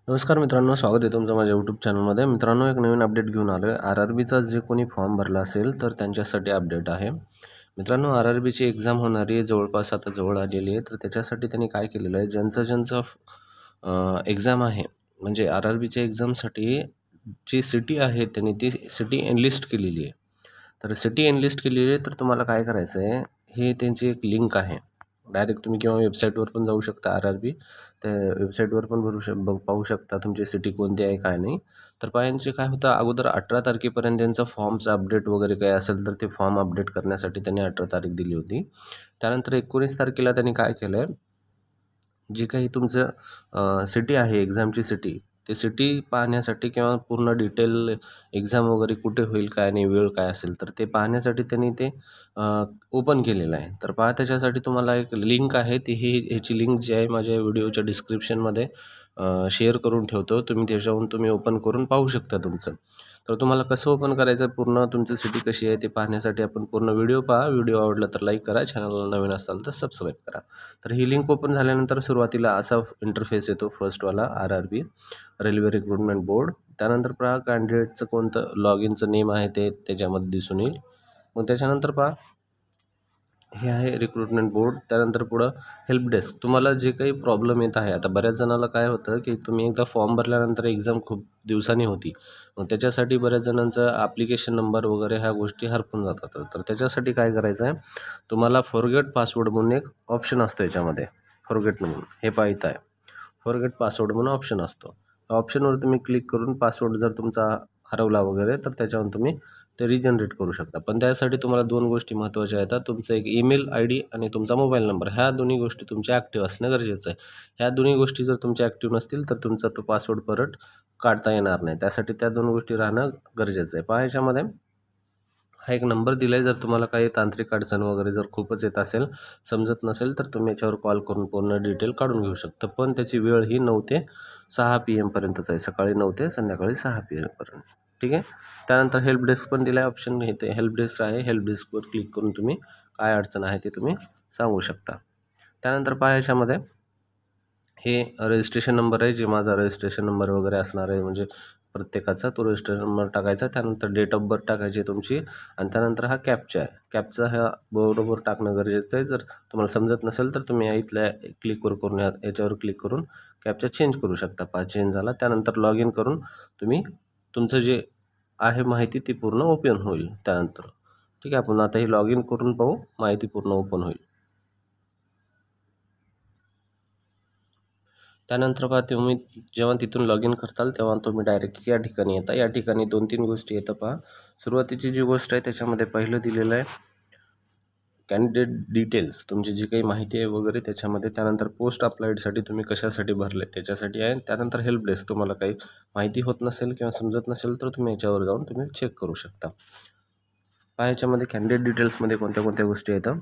नमस्कार मित्रांनो, स्वागत आहे तुमचं माझ्या यूट्यूब चॅनलमध्ये. मित्रांनो, एक नवीन अपडेट घेऊन आलो आहे. RRBचा जे कोणी फॉर्म भरला असेल तर त्यांच्यासाठी अपडेट आहे. मित्रांनो, RRBची एक्झाम होणारी आहे, जवळपास आता जवळ आलेली आहे. तर त्याच्यासाठी त्यांनी काय केलेलं आहे, ज्यांचं एक्झाम आहे, म्हणजे RRBच्या एक्झामसाठी जी सिटी आहे त्यांनी ती सिटी एनलिस्ट केलेली आहे. तर सिटी एनलिस्ट केलेली आहे, तर तुम्हाला काय करायचं आहे, हे त्यांची एक लिंक आहे. डायरेक्ट तुम्ही किंवा वेबसाईटवर पण जाऊ शकता. RRB त्या वेबसाईटवर पण पाहू शकता तुमची सिटी कोणती आहे काय नाही. तर पायांचे काय होतं, अगोदर 18 तारखेपर्यंत त्यांचा फॉर्मचा अपडेट वगैरे काय असेल तर ते फॉर्म अपडेट करण्यासाठी त्यांनी 18 तारीख दिली होती. त्यानंतर 19 तारखेला त्यांनी काय केलं आहे, जी काही तुमचं सिटी आहे, एक्झामची सिटी, ते सिटी पाहण्यासाठी किंवा पूर्ण डिटेल एक्झाम वगैरे कुठे होईल काय नाही, वेळ काय असेल तर ते पाहण्यासाठी त्यांनी ते ओपन केलेलं आहे. तर पहा, त्याच्यासाठी तुम्हाला एक लिंक आहे, ती ह्याची लिंक जी आहे माझ्या व्हिडिओच्या डिस्क्रिप्शनमध्ये शेअर करून ठेवतो. तुम्ही ओपन करून पाहू शकता तुमचं. तर तुम्हाला कसं ओपन करायचं, पूर्ण तुमची सिटी कशी आहे ते पाहण्यासाठी आपण पूर्ण व्हिडिओ पहा. व्हिडिओ आवडला तर लाईक करा, चॅनलला नवीन असाल तर सबस्क्राईब करा. तर ही लिंक ओपन झाल्यानंतर सुरुवातीला असा इंटरफेस येतो, फर्स्टवाला RRB रेल्वे रिक्रुटमेंट बोर्ड. त्यानंतर पहा, कॅन्डिडेटचं कोणतं लॉग इनचं नेम आहे ते त्याच्यामध्ये दिसून येईल. मग त्याच्यानंतर पहा, हे आहे रिक्रुटमेंट बोर्ड. त्यानंतर पुढं हेल्प डेस्क. तुम्हाला जे काही प्रॉब्लेम येत आहे, आता बऱ्याच जणाला काय होतं की तुम्ही एकदा फॉर्म भरल्यानंतर एक्झाम खूप दिवसांनी होती, मग त्याच्यासाठी बऱ्याच जणांचा ॲप्लिकेशन नंबर वगैरे ह्या गोष्टी हरपून जातात. तर त्याच्यासाठी काय करायचं आहे, तुम्हाला फॉरगेट पासवर्ड म्हणून एक ऑप्शन असतो याच्यामध्ये. फॉरगेट म्हणून हे पाहत आहे, फॉरगेट पासवर्ड म्हणून ऑप्शन असतो. ऑप्शनवर तुम्ही क्लिक करून पासवर्ड जर तुमचा हरवला वगैरे तर त्याच्यावरून तुम्ही ते रिजनरेट करू शकता. पण त्यासाठी तुम्हाला 2 गोष्टी महत्त्वाच्या येतात, तुमचं एक ईमेल ID आणि तुमचा मोबाईल नंबर. ह्या दोन्ही गोष्टी तुमच्या ॲक्टिव्ह असणं गरजेचं आहे. ह्या दोन्ही गोष्टी जर तुमच्या ॲक्टिव्ह नसतील तर तुमचा तो पासवर्ड परत काढता येणार नाही. त्यासाठी त्या 2 गोष्टी राहणं गरजेचं आहे. पहा, ह्याच्यामध्ये हा एक नंबर दिला आहे. जर तुम्हाला काही तांत्रिक अडचण वगैरे जर खूपच येत असेल, समजत नसेल, तर तुम्ही याच्यावर कॉल करून पूर्ण डिटेल काढून घेऊ शकता. पण त्याची वेळ ही 9 ते 6 PM पर्यंतच आहे, सकाळी 9 ते संध्याकाळी 6 PM पर्यंत. ठीक आहे. त्यानंतर हेल्प डेस्क पण दिला आहे ऑप्शन, हे ते हेल्प डेस्क आहे. हेल्प डेस्कवर क्लिक करून तुम्ही काय अडचण आहे ते तुम्ही सांगू शकता. त्यानंतर पहा, याच्यामध्ये हे रजिस्ट्रेशन नंबर आहे, जे माझा रजिस्ट्रेशन नंबर वगैरे असणार आहे, म्हणजे प्रत्येकाचा तो रजिस्ट्रेशन नंबर टाकायचा. त्यानंतर डेट ऑफ बर्थ टाकायची तुमची, आणि त्यानंतर हा कॅप्चा आहे. कॅप्चा हा बरोबर टाकणं गरजेचं आहे. जर तुम्हाला समजत नसेल तर तुम्ही इथल्या क्लिकवर करून याच्यावर क्लिक करून कॅप्चा चेंज करू शकता. चेंज झाला. त्यानंतर लॉग इन करून तुम्ही तुमचं जे आहे माहिती ती पूर्ण ओपन होईल त्यानंतर. ठीक आहे, आपण आता ही लॉग इन करून पाहू, माहिती पूर्ण ओपन होईल. त्यानंतर पहा, तुम्ही जेव्हा तिथून लॉग इन करताल तेव्हा तुम्ही डायरेक्ट या ठिकाणी येता. या ठिकाणी 2-3 गोष्टी येतं. पहा, सुरुवातीची जी गोष्ट आहे त्याच्यामध्ये पहिलं दिलेलं आहे कॅन्डिडेट डिटेल्स, तुमची जी काही माहिती आहे वगैरे त्याच्यामध्ये. त्यानंतर पोस्ट अप्लाइडसाठी तुम्ही कशासाठी भरले त्याच्यासाठी आहे. त्यानंतर हेल्प डेस्क, तुम्हाला काही माहिती होत नसेल किंवा समजत नसेल तर तुम्ही याच्यावर जाऊन तुम्ही चेक करू शकता. पहा, याच्यामध्ये कॅन्डिडेट डिटेल्समध्ये कोणत्या कोणत्या गोष्टी येतात.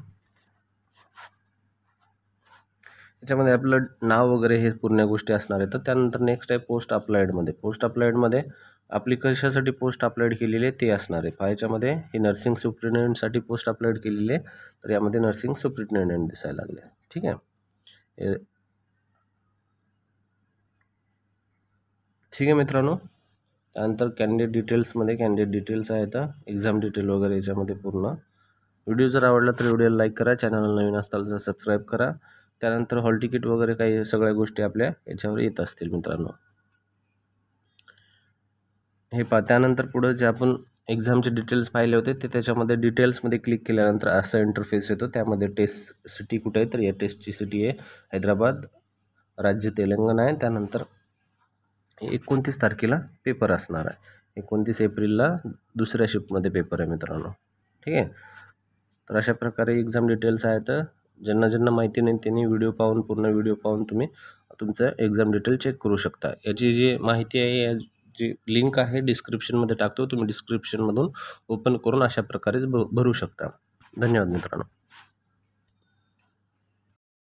त्याच्यामध्ये आपलं नाव वगैरे हे पूर्ण गोष्टी असणार आहेत. तर त्यानंतर नेक्स्ट आहे पोस्ट अप्लाइडमध्ये. पोस्ट अप्लाइडमध्ये आपली कशासाठी पोस्ट अप्लाइड केलेली आहे ते असणार आहे. पहा, याच्यामध्ये ही नर्सिंग सुप्रिटेंडंटसाठी पोस्ट अप्लाइड केलेली आहे, तर यामध्ये नर्सिंग सुप्रिटेंडंट दिसायला लागले. ठीक आहे. ठीक आहे मित्रांनो. त्यानंतर कॅन्डिडेट डिटेल्समध्ये कॅन्डिडेट डिटेल्स आहेत, एक्झाम डिटेल वगैरे याच्यामध्ये पूर्ण. व्हिडिओ जर आवडला तर व्हिडिओला लाईक करा, चॅनलला नवीन असताल तर सबस्क्राईब करा. त्यानंतर हॉल तिकीट वगैरे काही सगळ्या गोष्टी आपल्या याच्यावर येत असतील मित्रांनो. हे पहा, त्यानंतर पुढं जे आपण एक्झामचे डिटेल्स पाहिले होते ते त्याच्यामध्ये डिटेल्समध्ये क्लिक केल्यानंतर असा इंटरफेस येतो. त्यामध्ये टेस्ट सिटी कुठे आहे, तर या टेस्टची सिटी आहे हैदराबाद, राज्य तेलंगणा आहे. त्यानंतर 29 तारखेला पेपर असणार आहे. 29 एप्रिलला दुसऱ्या शिफ्टमध्ये पेपर आहे मित्रांनो. ठीक आहे. तर अशा प्रकारे एक्झाम डिटेल्स आहेत. ज्यांना माहिती नाही त्यांनी पूर्ण व्हिडिओ पाहून तुम्ही तुमचं एक्झाम डिटेल चेक करू शकता. याची जी माहिती आहे, जी लिंक आहे डिस्क्रिप्शनमध्ये टाकतो, तुम्ही डिस्क्रिप्शनमधून ओपन करून अशा प्रकारेच भरू शकता. धन्यवाद मित्रांनो.